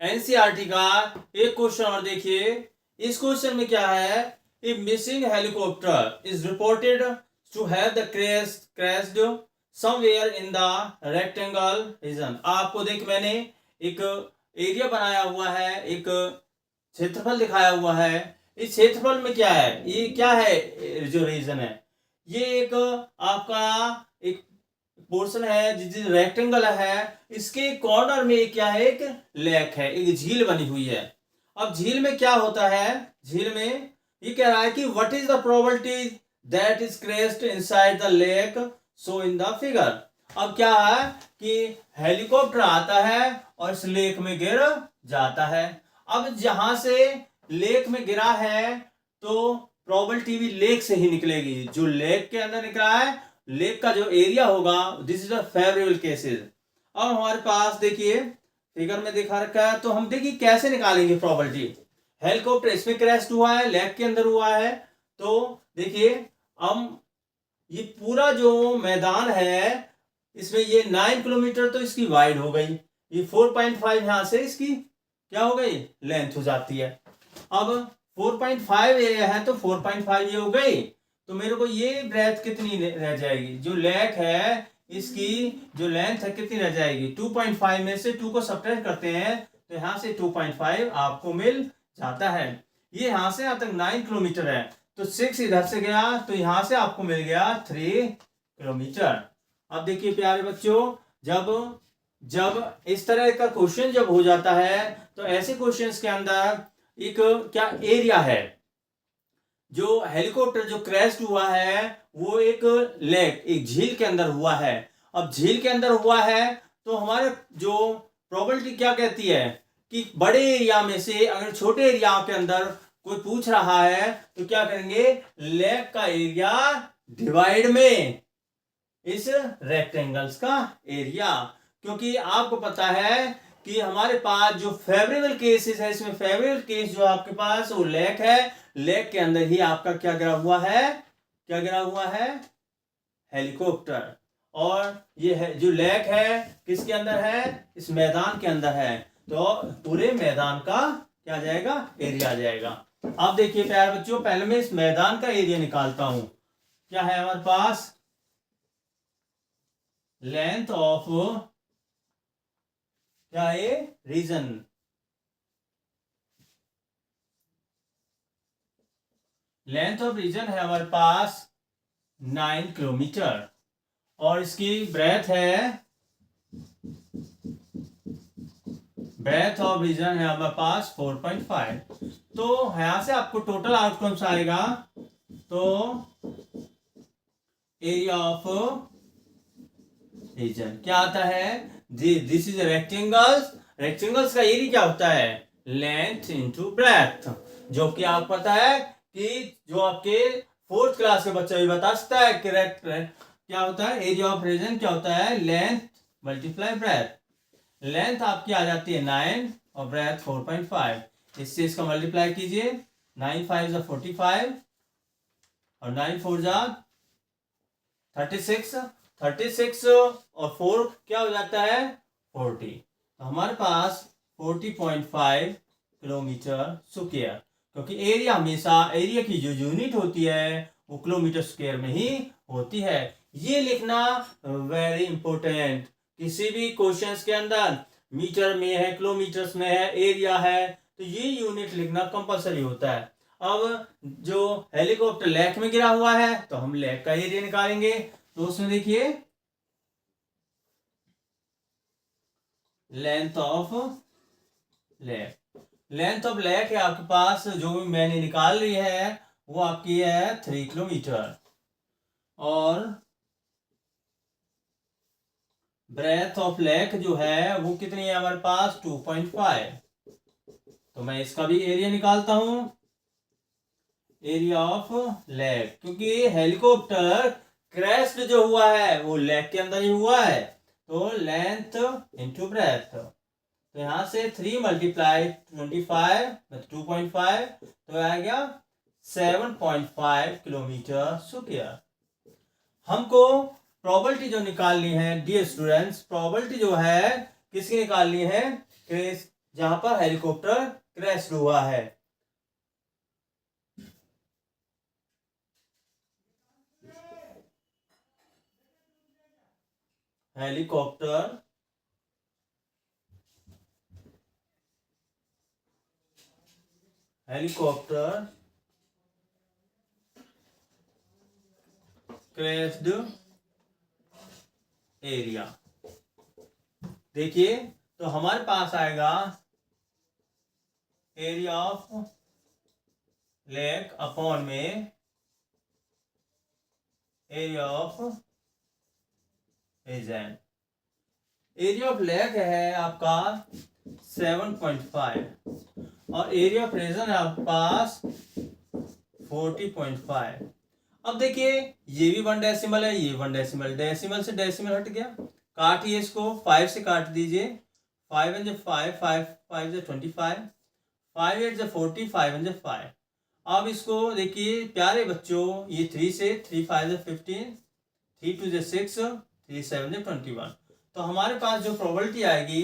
NCERT का एक question और देखिए। इस क्वेश्चन में क्या है, a missing helicopter is reported to have the crashed somewhere in the rectangle region. आपको देख मैंने एक एरिया बनाया हुआ है, एक क्षेत्रफल दिखाया हुआ है। इस क्षेत्रफल में क्या है, ये क्या है जो रीजन है, ये एक आपका एक पोर्शन है जिस रेक्टेंगल है, इसके कॉर्नर में क्या है, एक लेक है, एक झील बनी हुई है। अब झील में क्या होता है, झील में ये कह रहा है कि what is the probability that is crest inside the lake so in the figure. अब क्या है कि हेलीकॉप्टर आता है और इस लेक में गिर जाता है। अब जहां से लेक में गिरा है तो प्रोबेबिलिटी भी लेक से ही निकलेगी, जो लेक के अंदर निकला है, लेक का जो एरिया होगा, this is the favourable cases. अब हमारे पास देखिए फिगर में दिखा रखा है, तो हम देखिए कैसे निकालेंगे प्रोबेबिलिटी। हेलीकॉप्टर इसमें क्रैश हुआ है, लेक के अंदर हुआ है, तो देखिए हम ये पूरा जो मैदान है, इसमें ये 9 किलोमीटर तो इसकी वाइड हो गई, ये 4.5 यहां से इसकी क्या हो गई, लेंथ हो जाती है। अब 4.5 ये है तो 4.5 ये हो गई, तो मेरे को ये ब्रेथ कितनी रह जाएगी, जो लेक है इसकी जो लेंथ है कितनी रह जाएगी, 2.5 में से 2 को सब्ट्रैक्ट करते हैं तो यहां से 2.5 आपको मिल जाता है। ये यहां से यहां तक 9 किलोमीटर है, तो 6 इधर से गया तो यहां से आपको मिल गया 3 किलोमीटर। अब देखिए प्यारे बच्चों, जब जब इस तरह का क्वेश्चन जब हो जाता है तो ऐसे क्वेश्चंस के अंदर एक क्या एरिया है, जो हेलीकॉप्टर जो क्रैश हुआ है वो एक लेक, एक झील के अंदर हुआ है। अब झील के अंदर हुआ है तो हमारे जो प्रोबेबिलिटी क्या कहती है कि बड़े एरिया में से अगर छोटे एरिया के अंदर कोई पूछ रहा है तो क्या करेंगे, लेक का एरिया डिवाइड में इस रेक्टेंगल्स का एरिया। क्योंकि आपको पता है कि हमारे पास जो फेवरेबल केसेस है, इसमें फेवरेबल केस जो आपके पास वो लेक है, लेक के अंदर ही आपका क्या गिरा हुआ है, क्या गिरा हुआ है, हेलीकॉप्टर। और ये है जो लेक है किसके अंदर है, इस मैदान के अंदर है, तो पूरे मैदान का क्या जाएगा, एरिया आ जाएगा। अब देखिए प्यारे बच्चों, पहले मैं इस मैदान का एरिया निकालता हूं। क्या है हमारे पास, लेंथ ऑफ क्या है, रीजन, लेंथ ऑफ रीजन है हमारे पास 9 किलोमीटर और इसकी ब्रेथ है, ब्रेथ ऑफ रीजन है हमारे पास 4.5। तो यहां से आपको टोटल आउटकम्स आएगा, तो एरिया ऑफ रीजन क्या आता है, दिस इज रेक्टेंगल्स, रेक्टेंगल्स का एरिया क्या होता है, लेंथ इनटू ब्रेथ, जो कि आपको पता है कि जो आपके 4th क्लास के बच्चा भी बता सकता है कि क्या होता है, एरिया ऑफ रीजन क्या होता है, लेंथ मल्टीप्लाई ब्रेथ। लेंथ आपकी आ जाती है 9 और ब्रेथ 4.5, इससे इसका मल्टीप्लाई कीजिए, 9 5 जा 45 और 9 4 जा 36, 36 और 4 क्या हो जाता है 40, तो हमारे पास 40.5 किलोमीटर स्क्वायर। क्योंकि एरिया हमेशा, एरिया की जो यूनिट होती है वो किलोमीटर स्क्वायर में ही होती है। ये लिखना वेरी इंपॉर्टेंट, किसी भी क्वेश्चंस के अंदर मीटर में है, किलोमीटर्स में है, एरिया है, तो ये यूनिट लिखना कंपलसरी होता है। अब जो हेलीकॉप्टर लेक में गिरा हुआ है तो हम लेक का एरिया निकालेंगे, तो उसमें देखिए length of lake, length of lake है आपके पास, जो भी मैंने निकाल ली है वो आपकी है 3 किलोमीटर और ब्रेथ ऑफ लेक जो है वो कितनी है हमारे पास 2.5। तो मैं इसका भी एरिया निकालता हूं, एरिया ऑफ लेक, क्योंकि हेलीकॉप्टर क्रैश जो हुआ है वो लेक के अंदर ही हुआ है, तो लेंथ इंटू ब्रेथ, तो यहां से 3 मल्टीप्लाई 25 2.5, तो आ गया 7.5 किलोमीटर स्क्वायर। हमको प्रोबेबिलिटी जो निकालनी है डियर स्टूडेंट्स, प्रोबेबिलिटी जो है किसकी निकालनी है, जहां पर हेलीकॉप्टर क्रैश हुआ है। Helicopter crashed area. देखिए तो हमारे पास आएगा एरिया ऑफ लेक अपॉन में area of region. Area of lake है आपका 7.5 और एरिया ऑफ रीजन है आपके पास 40.5। अब देखिए ये भी 1 डेसिमल है, ये 1 डेसिमल, डेसिमल से डेसिमल हट गया, काटिए इसको 5 से काट दीजिए। 5 and 5, 5 5 25, 5 8 40, 5 and 5। अब इसको देखिए प्यारे बच्चों, ये 3 से 3 5 15, 3 2 6, 3 7 21। तो हमारे पास जो प्रोबेबिलिटी आएगी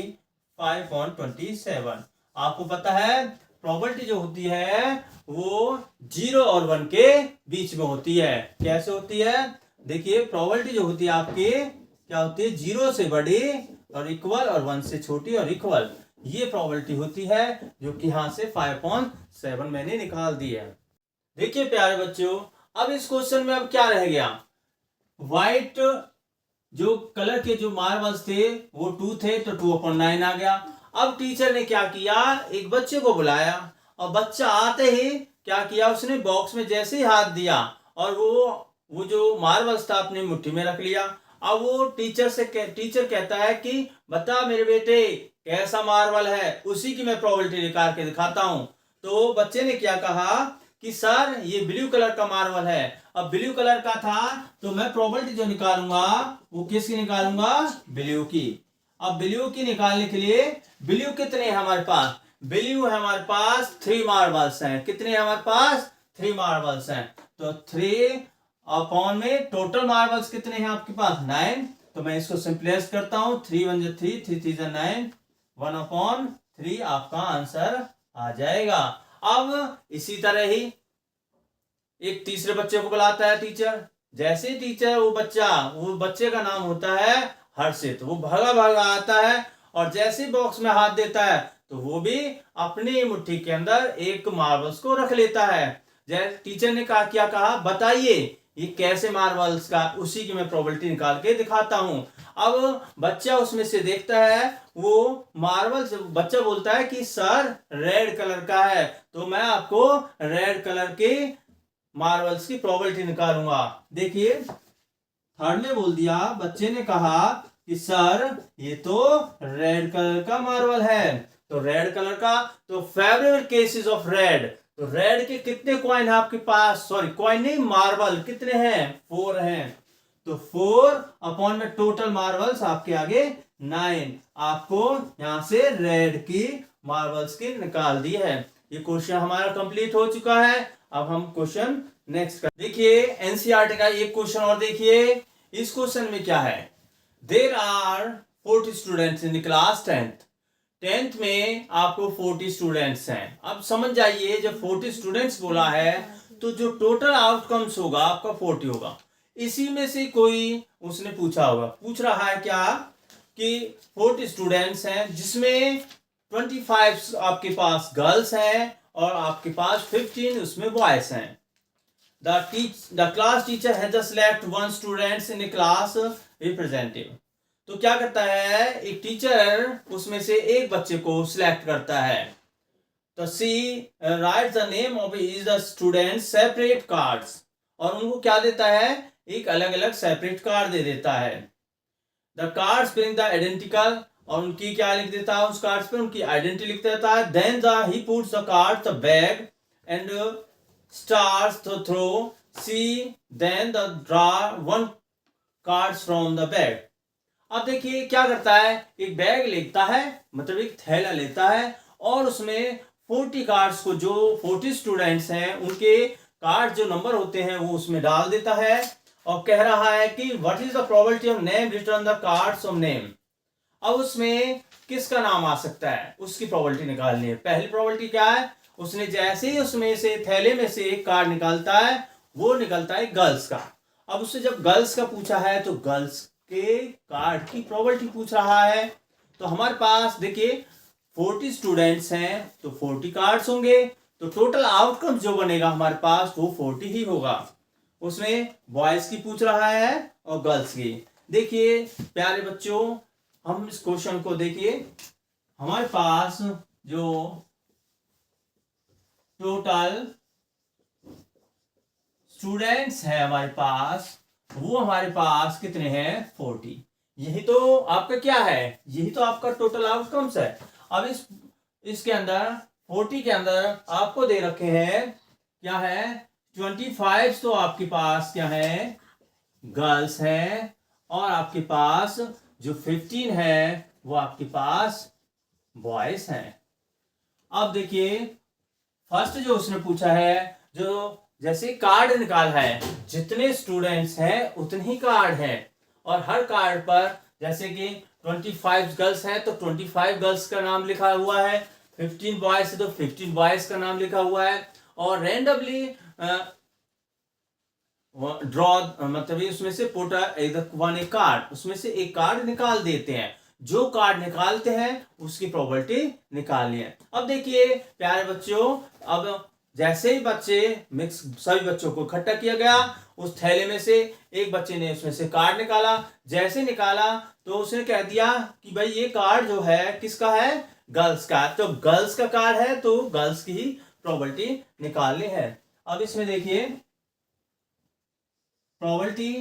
5/27। आपको पता है प्रोबेबिलिटी जो होती है वो 0 और 1 के बीच में होती है। कैसे होती है? देखिए प्रोबेबिलिटी जो होती है आपकी क्या होती है, 0 से बड़ी और इक्वल और 1 से छोटी और इक्वल, ये प्रोबेबिलिटी होती है, जो कि यहां से 5/7 मैंने निकाल दी है। देखिए प्यारे बच्चों, अब इस क्वेश्चन में अब क्या रह गया, व्हाइट जो कलर के जो मार्बल्स थे वो 2 थे, तो 2/9 आ गया। अब टीचर ने क्या किया, एक बच्चे को बुलाया और बच्चा आते ही क्या किया, उसने बॉक्स में जैसे ही हाथ दिया और वो जो मार्बल्स था अपनी मुट्ठी में रख लिया। अब वो टीचर कहता है कि बता मेरे बेटे कैसा मार्बल है, उसी की मैं प्रोबेबिलिटी निकाल के दिखाता हूं। तो बच्चे ने क्या कहा कि सर ये ब्लू कलर का मार्बल है। अब ब्लू कलर का था तो मैं प्रोबेबिलिटी जो निकालूंगा वो किसकी निकालूंगा, ब्लू की। अब ब्लू की निकालने के लिए ब्लू कितने हैं हमारे पास, ब्लू है हमारे पास 3 मार्बल्स हैं। कितने हैं हमारे पास, 3 मार्बल्स हैं। तो 3 में टोटल मार्बल्स कितने हैं आपके पास, 9। तो मैं इसको सिंपलाइज करता हूं, 3 1 3, 3 3 9, 1/3 आपका आंसर आ जाएगा। अब इसी तरह ही एक तीसरे बच्चे को बुलाता है टीचर। जैसे ही टीचर वो बच्चे का नाम होता है हर्षित, वो भागा भागा आता है और जैसे ही बॉक्स में हाथ देता है तो वो भी अपनी मुट्ठी के अंदर एक मार्बल्स को रख लेता है। जैसे टीचर ने क्या कहा, बताइए ये कैसे मार्बल्स का, उसी की मैं प्रोबेबिलिटी निकाल के दिखाता हूं। अब बच्चा उसमें से देखता है, वो मार्बल बच्चा बोलता है कि सर रेड कलर का है, तो मैं आपको रेड कलर के मार्बल्स की प्रोबेबिलिटी निकालूंगा। देखिए थर्ड ने बोल दिया, बच्चे ने कहा कि सर ये तो रेड कलर का मार्बल है। तो रेड कलर का, तो फेवरेट केसेस ऑफ रेड, तो रेड के कितने कॉइन है आपके पास, सॉरी कॉइन नहीं मार्बल कितने हैं, 4 हैं। तो 4 में टोटल मार्बल्स आपके आगे 9। आपको यहां से रेड की मार्बल्स की निकाल दी है। ये क्वेश्चन हमारा कंप्लीट हो चुका है। अब हम क्वेश्चन नेक्स्ट कर, देखिए एनसीईआरटी का एक क्वेश्चन और देखिए। इस क्वेश्चन में क्या है, there are 40 students in the class 10th में आपको 40 स्टूडेंट्स हैं। अब समझ जाइए जब 40 स्टूडेंट्स बोला है तो जो टोटल आउटकम्स होगा आपका 40 होगा। इसी में से कोई उसने पूछ रहा है क्या कि 40 स्टूडेंट्स हैं जिसमें 25 आपके पास गर्ल्स हैं और आपके पास 15 उसमें बॉयज हैं। The class teacher has just select 1 students in a class representative। तो क्या करता है, एक टीचर उसमें से एक बच्चे को सिलेक्ट करता है। तो see write the name of is the student separate cards, और उनको क्या देता है, एक अलग अलग सेपरेट कार्ड दे देता है। The cards being the identical, और उनकी क्या लिख देता है, उस कार्ड्स पे उनकी आइडेंटिटी लिख देता है। Then he puts the card the bag and starts to throw, see then the draw 1 cards from the bag। अब देखिए क्या करता है, एक बैग लेता है, मतलब एक थैला लेता है और उसमें 40 कार्ड्स को, जो 40 स्टूडेंट्स हैं उनके कार्ड जो नंबर होते हैं वो उसमें डाल देता है और कह रहा है कि what is the probability of name, return the cards of name. अब उसमें किसका नाम आ सकता है, उसकी प्रोबेबिलिटी निकालनी है। पहली प्रोबेबिलिटी क्या है, उसने जैसे ही उसमें से थैले में से एक कार्ड निकालता है, वो निकलता है गर्ल्स का। अब उससे जब गर्ल्स का पूछा है तो गर्ल्स के कार्ड की प्रोबेबिलिटी पूछ रहा है। तो हमारे पास देखिए 40 स्टूडेंट्स हैं तो 40 कार्ड्स होंगे, तो टोटल आउटकम जो बनेगा हमारे पास वो 40 ही होगा। उसमें बॉयज की पूछ रहा है और गर्ल्स की। देखिए प्यारे बच्चों, हम इस क्वेश्चन को देखिए, हमारे पास जो टोटल स्टूडेंट्स है हमारे पास, वो हमारे पास कितने हैं, 40। यही तो आपका क्या है, यही तो आपका टोटल आउटकम्स है। अब इसके अंदर 40 के अंदर आपको दे रखे हैं क्या है, 25 तो आपके पास क्या है, गर्ल्स है, और आपके पास जो 15 है वो आपके पास बॉयज हैं। अब देखिए फर्स्ट जो उसने पूछा है, जो जैसे कार्ड निकाला है, जितने स्टूडेंट्स हैं उतने ही कार्ड हैं, और हर कार्ड पर जैसे कि 25 गर्ल्स हैं तो 25 गर्ल्स का नाम लिखा हुआ है, 15 बॉयज है तो 15 बॉयज का नाम लिखा हुआ है, और रेंडमली ड्रॉ मतलब उसमें से पुट वन ए कार्ड, उसमें से एक कार्ड निकाल देते हैं। जो कार्ड निकालते हैं उसकी प्रोबेबिलिटी निकालनी है। अब देखिए प्यारे बच्चों, अब जैसे ही बच्चे मिक्स सभी बच्चों को इकट्ठा किया गया, उस थैले में से एक बच्चे ने उसमें से कार्ड निकाला। जैसे निकाला तो उसने कह दिया कि भाई ये कार्ड जो है किसका है, गर्ल्स का। तो गर्ल्स का कार्ड है तो गर्ल्स की ही प्रोबेबिलिटी निकालनी है। अब इसमें देखिए प्रोबेबिलिटी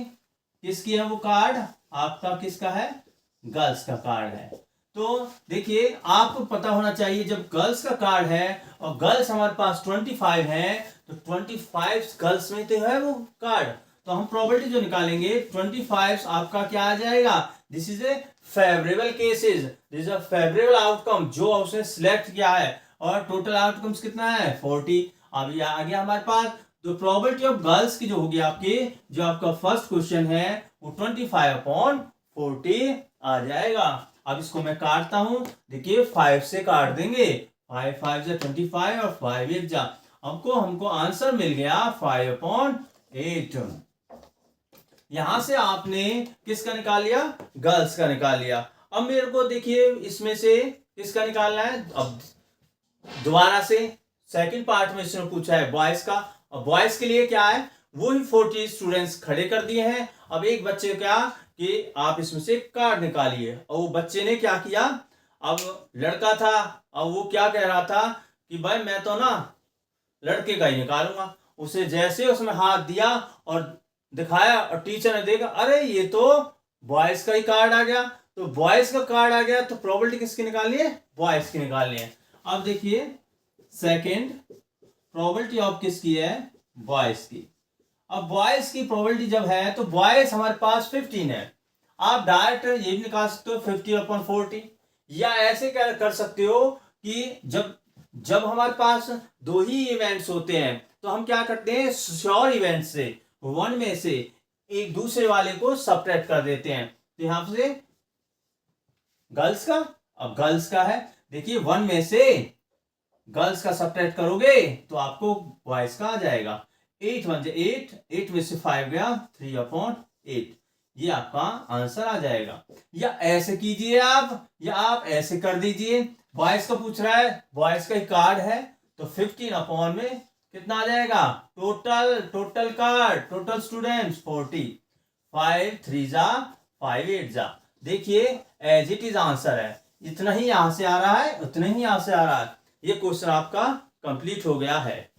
किसकी है, वो कार्ड आपका किसका है, गर्ल्स का कार्ड है। तो देखिए आपको पता होना चाहिए, जब गर्ल्स का कार्ड है और गर्ल्स हमारे पास 25 है, तो 25 गर्ल्स में तो है वो कार्ड, तो हम प्रोबेबिलिटी जो निकालेंगे 25 आपका क्या आ जाएगा, this is a favourable cases, this is a favourable outcome जो उसने सिलेक्ट किया है, और टोटल आउटकम्स कितना है 40। अब ये आ गया हमारे पास, तो प्रोबेबिलिटी ऑफ गर्ल्स की जो होगी आपकी, जो आपका फर्स्ट क्वेश्चन है वो 25/40 आ जाएगा। अब इसको मैं काटता हूं, देखिए 5 से काट देंगे, 5 5 जा 25 और 5 1 जा, हमको आंसर मिल गया 5/8। यहां से आपने किसका निकाल लिया, गर्ल्स का निकाल लिया। अब मेरे को देखिए इसमें से किसका निकालना है, अब दोबारा से सेकंड पार्ट में इसने पूछा है बॉयज का, और बॉयज के लिए क्या है, वो ही 40 स्टूडेंट्स खड़े कर दिए हैं। अब एक बच्चे क्या कि आप इसमें से कार्ड निकालिए, और वो बच्चे ने क्या किया, अब लड़का था, अब वो क्या कह रहा था कि भाई मैं तो ना लड़के का ही निकालूंगा। उसे जैसे उसमें हाथ दिया और दिखाया, और टीचर ने देखा अरे ये तो बॉयज का ही कार्ड आ गया, तो बॉयज का कार्ड आ गया, तो प्रोबेबिलिटी किसकी निकालनी है, बॉयज की निकालनी है। अब देखिए सेकंड प्रोबेबिलिटी ऑफ किसकी है, बॉयज की। अब बॉयज की प्रोबेबिलिटी जब है तो बॉयज हमारे पास 15 है, आप डायरेक्ट ये भी निकाल सकते हो 50/40, या ऐसे कर सकते हो कि जब हमारे पास दो ही इवेंट्स होते हैं तो हम क्या करते हैं, श्योर इवेंट से वन में से एक दूसरे वाले को सबट्रैक्ट कर देते हैं। तो यहां से गर्ल्स का, अब गर्ल्स का है, देखिए वन में से गर्ल्स का सबट्रैक्ट करोगे तो आपको बॉयज का आ जाएगा, 8 1 8, 8 में से 5 गया 3/8, ये आपका आंसर आ जाएगा। या ऐसे कीजिए आप, या आप ऐसे कर दीजिए, बॉयज का पूछ रहा है, बॉयज का ही कार्ड है, तो 15 में कितना आ जाएगा, टोटल कार्ड, टोटल स्टूडेंट्स 40, 5 3 जा 5 8 जा। देखिए एज इट इज आंसर है, इतना ही यहां से आ रहा है, उतना ही यहां से आ रहा है। ये क्वेश्चन आपका कंप्लीट हो गया है।